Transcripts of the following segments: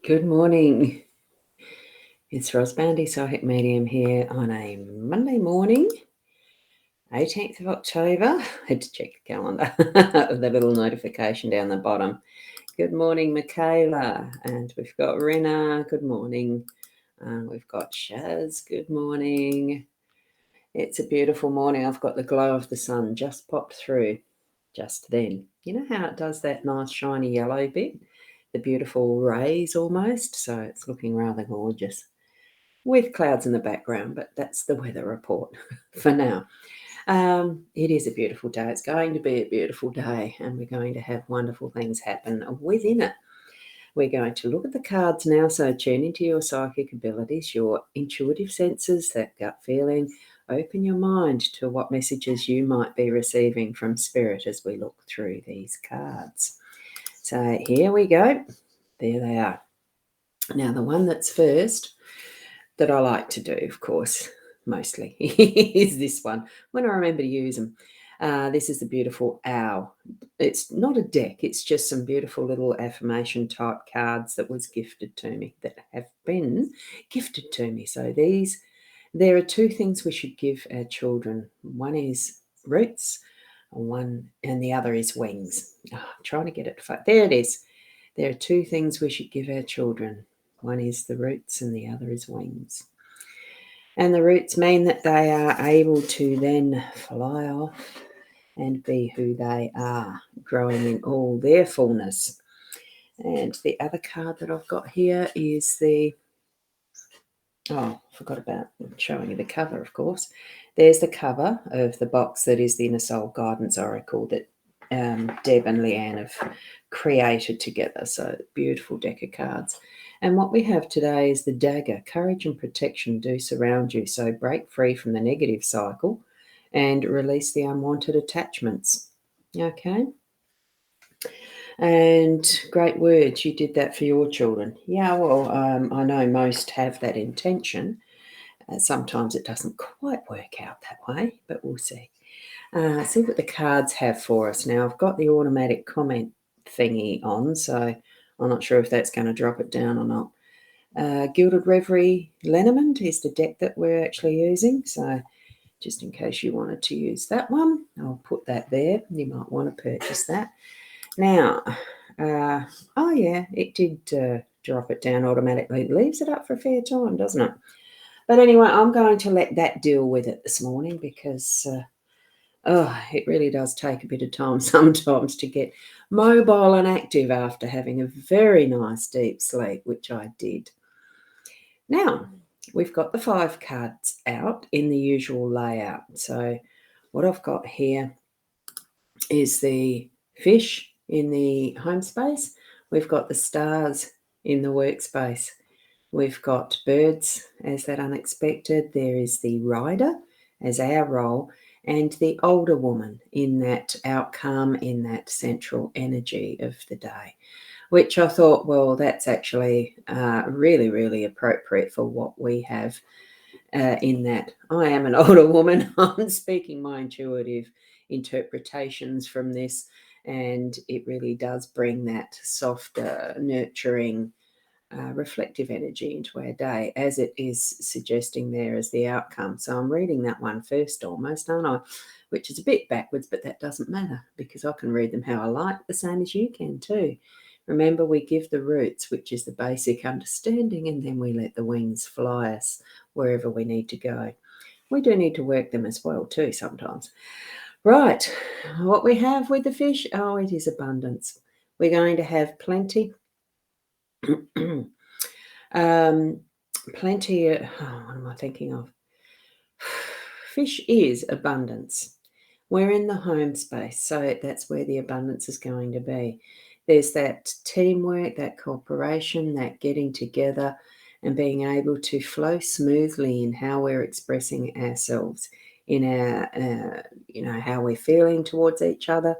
Good morning. It's rosboundy psychic medium here on a Monday morning, 18th of October. I had to check the calendar with the little notification down the bottom. Good morning, Michaela. And we've got Rena. Good morning. We've got Shaz. Good morning. It's a beautiful morning. I've got the glow of the sun just popped through just then. You know how it does that nice shiny yellow bit? The beautiful rays almost. So it's looking rather gorgeous with clouds in the background, but that's the weather report for now. It is a beautiful day. It's going to be a beautiful day, and we're going to have wonderful things happen within it. We're going to look at the cards now, so tune into your psychic abilities, your intuitive senses, that gut feeling. Open your mind to what messages you might be receiving from Spirit as we look through these cards. So here we go. There they are. Now, the one that's first that I like to do, of course, mostly, is this one, when I remember to use them. This is the beautiful owl. It's not a deck, it's just some beautiful little affirmation type cards that was gifted to me, that have been gifted to me. So there are two things we should give our children. One is roots, and the other is wings. I'm trying to get it. There it is. There are two things we should give our children. One is the roots and the other is wings. And the roots mean that they are able to then fly off and be who they are, growing in all their fullness. And the other card that I've got here is I forgot about showing you the cover, of course. There's the cover of the box that is the Inner Soul Guidance Oracle that Deb and Leanne have created together. So beautiful deck of cards. And what we have today is the dagger. Courage and protection do surround you. So break free from the negative cycle and release the unwanted attachments. Okay. And great words. You did that for your children. Yeah, well, I know most have that intention. Sometimes it doesn't quite work out that way, but we'll see. See what the cards have for us. Now, I've got the automatic comment thingy on, so I'm not sure if that's going to drop it down or not. Gilded Reverie Lenormand is the deck that we're actually using, so just in case you wanted to use that one, I'll put that there. You might want to purchase that. Now, oh yeah, it did drop it down automatically. It leaves it up for a fair time, doesn't it? But anyway, I'm going to let that deal with it this morning because it really does take a bit of time sometimes to get mobile and active after having a very nice deep sleep, which I did. Now, we've got the 5 cards out in the usual layout. So what I've got here is the fish in the home space. We've got the stars in the workspace. We've got birds as that unexpected. There is the rider as our role, and the older woman in that outcome, in that central energy of the day, which I thought, well, that's actually really, really appropriate for what we have in that. I am an older woman. I'm speaking my intuitive interpretations from this, and it really does bring that softer, nurturing, reflective energy into our day, as it is suggesting there as the outcome. So I'm reading that one first almost, aren't I? Which is a bit backwards, but that doesn't matter because I can read them how I like, the same as you can too. Remember, we give the roots, which is the basic understanding, and then we let the wings fly us wherever we need to go. We do need to work them as well too sometimes. Right, what we have with the fish, it is abundance. We're going to have plenty. Plenty of, what am I thinking of? Fish is abundance. We're in the home space, so that's where the abundance is going to be. There's that teamwork, that cooperation, that getting together and being able to flow smoothly in how we're expressing ourselves, in our, how we're feeling towards each other.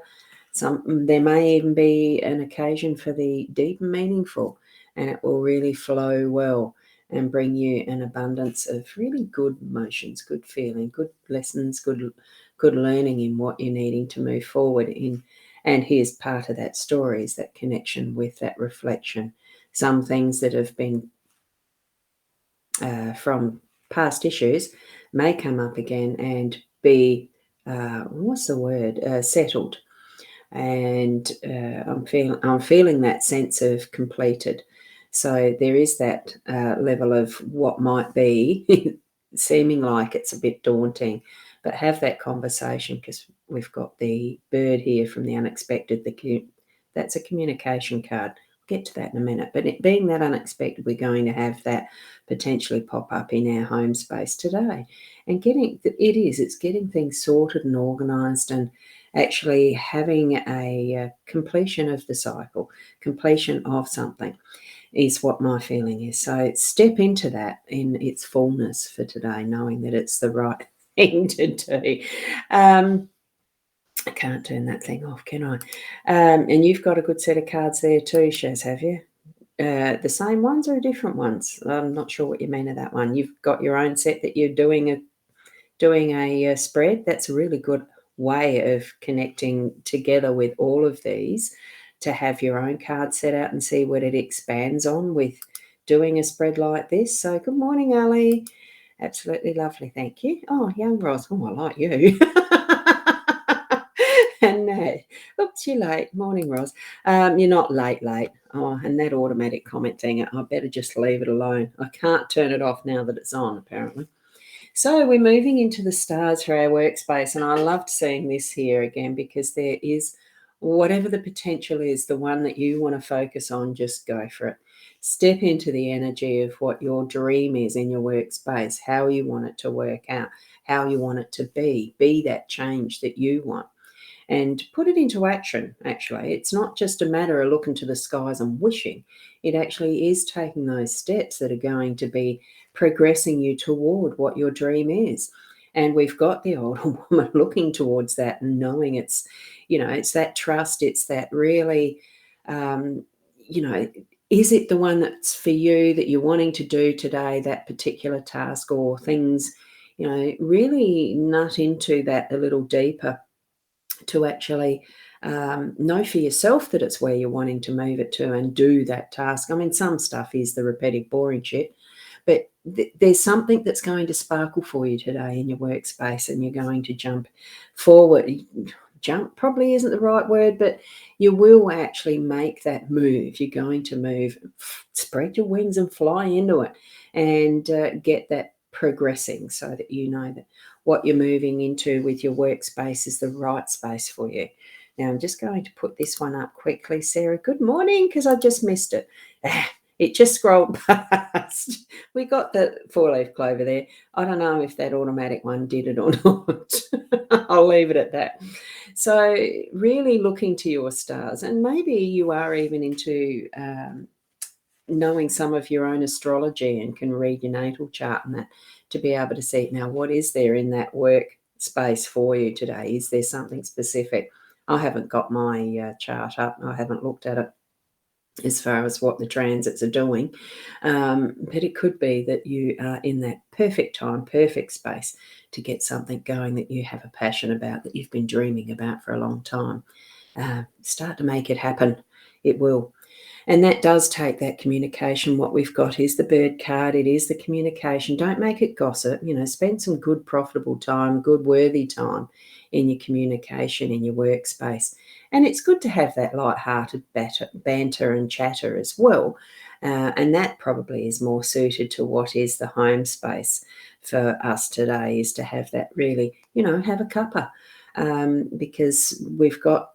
There may even be an occasion for the deep and meaningful, and it will really flow well and bring you an abundance of really good emotions, good feeling, good lessons, good learning in what you're needing to move forward in. And here's part of that story, is that connection with that reflection. some things that have been from past issues may come up again and be, settled. And I'm feeling that sense of completed. So there is that level of what might be seeming like it's a bit daunting, but have that conversation, because we've got the bird here from the unexpected. That's a communication card. We'll get to that in a minute. But it being that unexpected, we're going to have that potentially pop up in our home space today. And it's getting things sorted and organised, and actually having a completion of the cycle, completion of something is what my feeling is. So step into that in its fullness for today, knowing that it's the right thing to do. I can't turn that thing off, can I? And you've got a good set of cards there too, Shaz, have you? The same ones or different ones? I'm not sure what you mean of that one. You've got your own set that you're doing a spread. That's a really good way of connecting together with all of these, to have your own card set out and see what it expands on with doing a spread like this. So good morning, Ali. Absolutely lovely, thank you. Oh, young Ross. Oh, I like you. And oops, you're late. Morning, Ross. You're not late. Oh, and that automatic comment thing, I better just leave it alone. I can't turn it off now that it's on, apparently. So we're moving into the stars for our workspace, and I loved seeing this here again, because there is, whatever the potential is, the one that you want to focus on, just go for it. Step into the energy of what your dream is in your workspace, how you want it to work out, how you want it to be that change that you want, and put it into action. Actually, it's not just a matter of looking to the skies and wishing. It actually is taking those steps that are going to be progressing you toward what your dream is. And we've got the older woman looking towards that and knowing it's, it's that trust, it's that really, you know, is it the one that's for you, that you're wanting to do today, that particular task or things, really nut into that a little deeper, to actually know for yourself that it's where you're wanting to move it to and do that task. I mean, some stuff is the repetitive, boring shit, but there's something that's going to sparkle for you today in your workspace, and you're going to jump forward. Jump probably isn't the right word, but you will actually make that move. You're going to move, spread your wings and fly into it, and get that progressing, so that you know that what you're moving into with your workspace is the right space for you. Now, I'm just going to put this one up quickly, Sarah. Good morning, because I just missed it. It just scrolled past. We got the 4-leaf clover there. I don't know if that automatic one did it or not. I'll leave it at that. So really looking to your stars, and maybe you are even into knowing some of your own astrology and can read your natal chart and that, to be able to see now what is there in that work space for you today. Is there something specific? I haven't got my chart up. I haven't looked at it as far as what the transits are doing. But it could be that you are in that perfect time, perfect space to get something going that you have a passion about, that you've been dreaming about for a long time. Start to make it happen. It will. And that does take that communication. What we've got is the bird card. It is the communication. Don't make it gossip. Spend some good, profitable time, good, worthy time in your communication, in your workspace. And it's good to have that light-hearted banter and chatter as well. And that probably is more suited to what is the home space for us today, is to have that really, have a cuppa. Because we've got,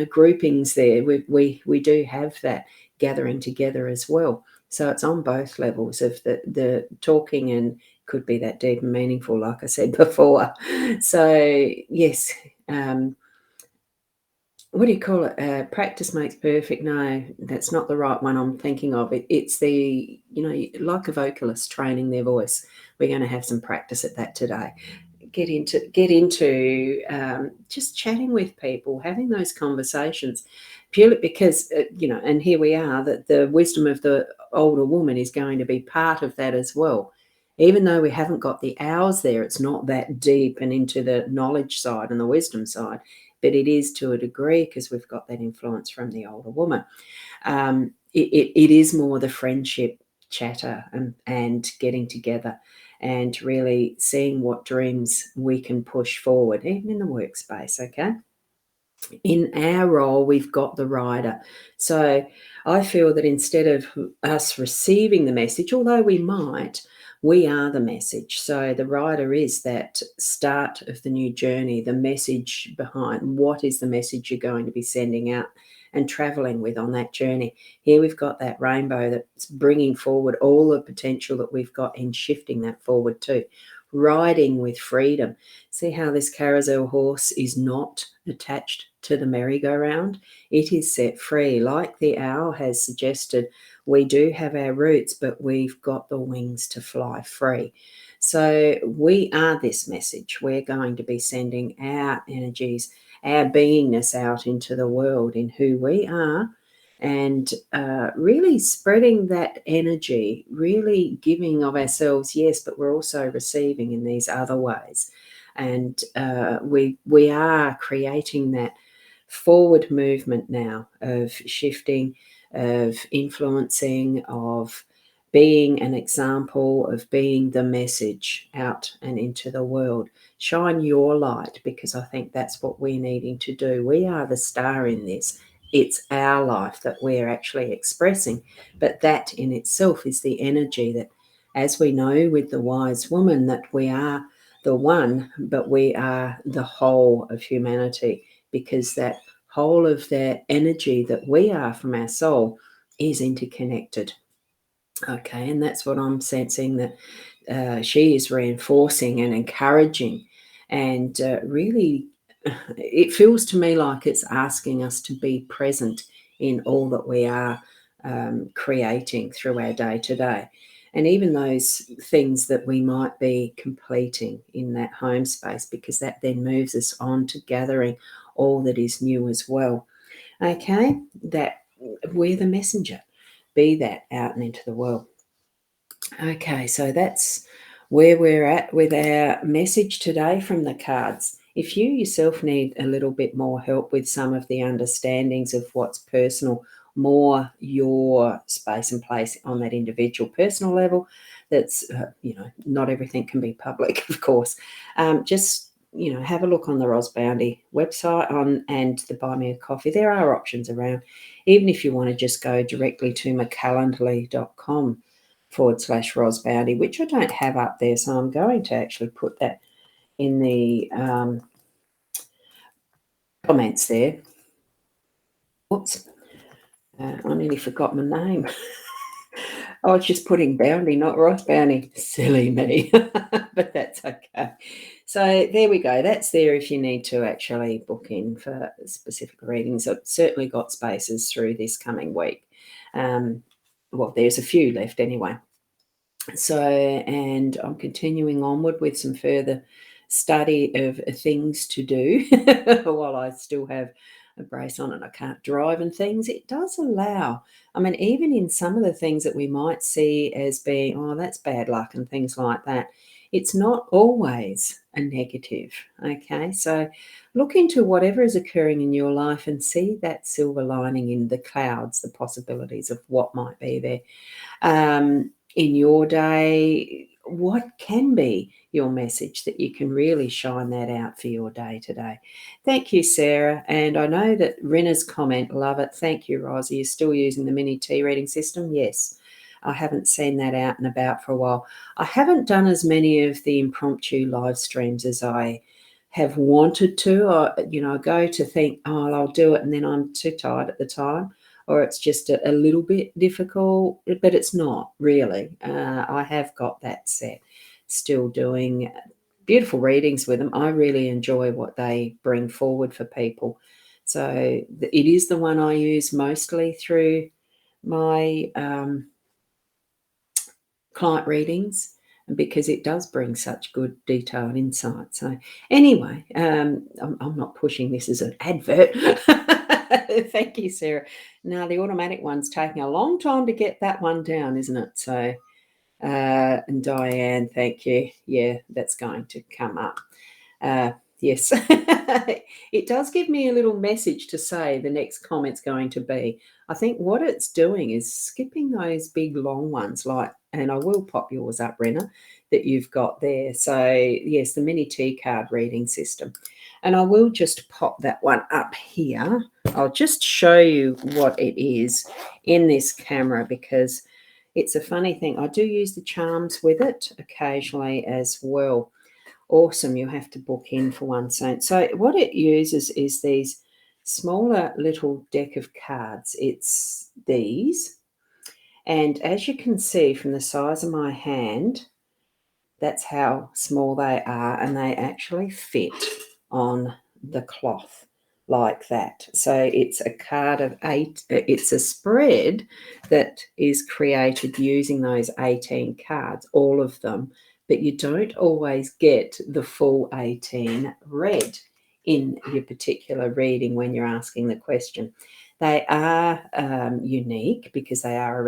groupings there. We do have that gathering together as well. So it's on both levels of the talking, and could be that deep and meaningful, like I said before. So yes, what do you call it? Practice makes perfect. No, that's not the right one I'm thinking of. It's the, like a vocalist training their voice. We're going to have some practice at that today. Get into just chatting with people, having those conversations, purely because, and here we are, that the wisdom of the older woman is going to be part of that as well. Even though we haven't got the hours there, it's not that deep and into the knowledge side and the wisdom side, but it is to a degree, because we've got that influence from the older woman. it is more the friendship chatter and getting together and really seeing what dreams we can push forward, even in the workspace, okay? In our role, we've got the rider. So I feel that instead of us receiving the message, although we might, we are the message. So the rider is that start of the new journey, the message behind what is the message you're going to be sending out and traveling with on that journey. Here we've got that rainbow that's bringing forward all the potential that we've got in shifting that forward too. Riding with freedom. See how this carousel horse is not attached to the merry-go-round? It is set free. Like the owl has suggested, we do have our roots, but we've got the wings to fly free. So we are this message. We're going to be sending our energies, our beingness out into the world in who we are, and really spreading that energy, really giving of ourselves, yes, but we're also receiving in these other ways. And we are creating that forward movement now of shifting, of influencing, of being an example, of being the message out and into the world. Shine your light, because I think that's what we're needing to do. We are the star in this. It's our life that we're actually expressing, but that in itself is the energy that, as we know with the wise woman, that we are the one, but we are the whole of humanity, because that whole of the energy that we are from our soul is interconnected. Okay, and that's what I'm sensing, that she is reinforcing and encouraging, and really, it feels to me like it's asking us to be present in all that we are creating through our day to day. And even those things that we might be completing in that home space, because that then moves us on to gathering all that is new as well. Okay, that we're the messenger, be that out and into the world. Okay, so that's where we're at with our message today from the cards. If you yourself need a little bit more help with some of the understandings of what's personal, more your space and place on that individual personal level, that's, not everything can be public, of course. Just, have a look on the Rosboundy website and the Buy Me a Coffee. There are options around, even if you want to just go directly to mccalendly.com/Rosboundy, which I don't have up there, so I'm going to actually put that in the comments there. Oops, I nearly forgot my name. I was just putting Boundy, not Rosboundy. Silly me, but that's okay. So there we go. That's there if you need to actually book in for specific readings. I've certainly got spaces through this coming week. Well, there's a few left anyway. So, and I'm continuing onward with some further study of things to do while I still have a brace on and I can't drive and things. It does allow, I mean, even in some of the things that we might see as being, oh, that's bad luck and things like that, it's not always a negative. Okay, so look into whatever is occurring in your life and see that silver lining in the clouds, the possibilities of what might be there. In your day, what can be your message that you can really shine that out for your day today? Thank you, Sarah. And I know that Rinna's comment, love it. Thank you, Rosie. You're still using the mini T reading system? Yes. I haven't seen that out and about for a while. I haven't done as many of the impromptu live streams as I have wanted to. I go to think, oh, I'll do it, and then I'm too tired at the time, or it's just a little bit difficult, but it's not really. I have got that set, still doing beautiful readings with them. I really enjoy what they bring forward for people. So it is the one I use mostly through my client readings, because it does bring such good detail and insight. So anyway, I'm not pushing this as an advert. Thank you, Sarah. Now, the automatic one's taking a long time to get that one down, isn't it? So, and Diane, thank you. Yeah, that's going to come up. Yes. It does give me a little message to say the next comment's going to be. I think what it's doing is skipping those big long ones, like, and I will pop yours up, Renna, that you've got there. So, yes, the mini T card reading system. And I will just pop that one up here. I'll just show you what it is in this camera, because it's a funny thing. I do use the charms with it occasionally as well. Awesome. You have to book in for one. So what it uses is these smaller little deck of cards. It's these. And as you can see from the size of my hand, that's how small they are, and they actually fit on the cloth like that. So it's a card of 8. It's a spread that is created using those 18 cards, all of them, but you don't always get the full 18 read in your particular reading when you're asking the question. They are unique because they are a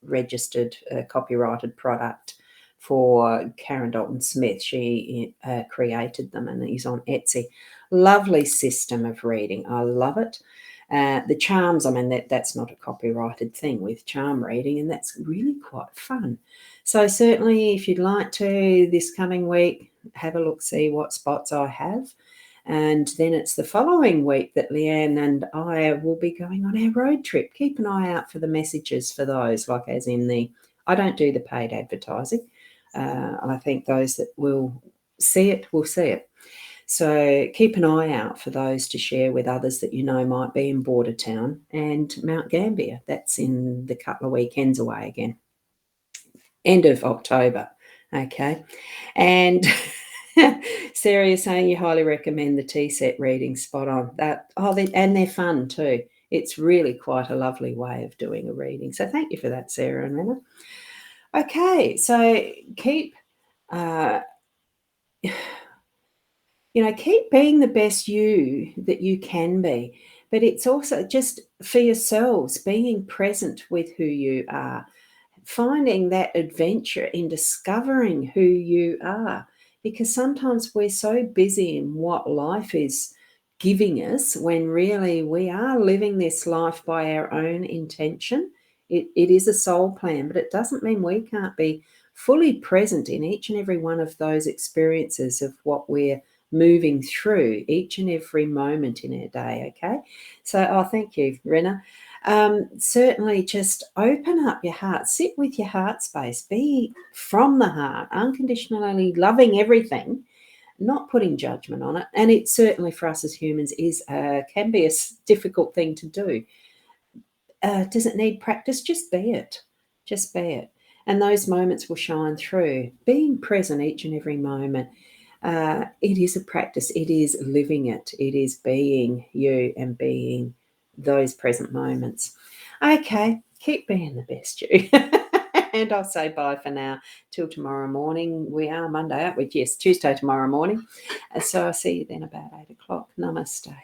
registered copyrighted product for Karen Dalton Smith. She created them, and he's on Etsy. Lovely system of reading. I love it. The charms, I mean, that's not a copyrighted thing with charm reading, and that's really quite fun. So certainly if you'd like to this coming week, have a look, see what spots I have. And then it's the following week that Leanne and I will be going on our road trip. Keep an eye out for the messages for those, like as in I don't do the paid advertising. I think those that will see it will see it. So keep an eye out for those to share with others that you know might be in Bordertown and Mount Gambier. That's in the couple of weekends away again. End of October. Okay. And Sarah is saying you highly recommend the tea set reading. Spot on. And they're fun too. It's really quite a lovely way of doing a reading. So thank you for that, Sarah and Renna. Okay, so keep keep being the best you that you can be. But it's also just for yourselves, being present with who you are, finding that adventure in discovering who you are, because sometimes we're so busy in what life is giving us when really we are living this life by our own intention. It is a soul plan, but it doesn't mean we can't be fully present in each and every one of those experiences of what we're moving through each and every moment in our day. Okay, so thank you, Renna. Certainly just open up your heart, sit with your heart space, be from the heart, unconditionally loving everything, not putting judgment on it. And it certainly for us as humans can be a difficult thing to do. Does it need practice? Just be it. Just be it. And those moments will shine through. Being present each and every moment. It is a practice. It is living it. It is being you and being those present moments. Okay, keep being the best you. And I'll say bye for now till tomorrow morning. We are Monday, aren't we? Yes, Tuesday tomorrow morning. So I'll see you then about 8 o'clock. Namaste.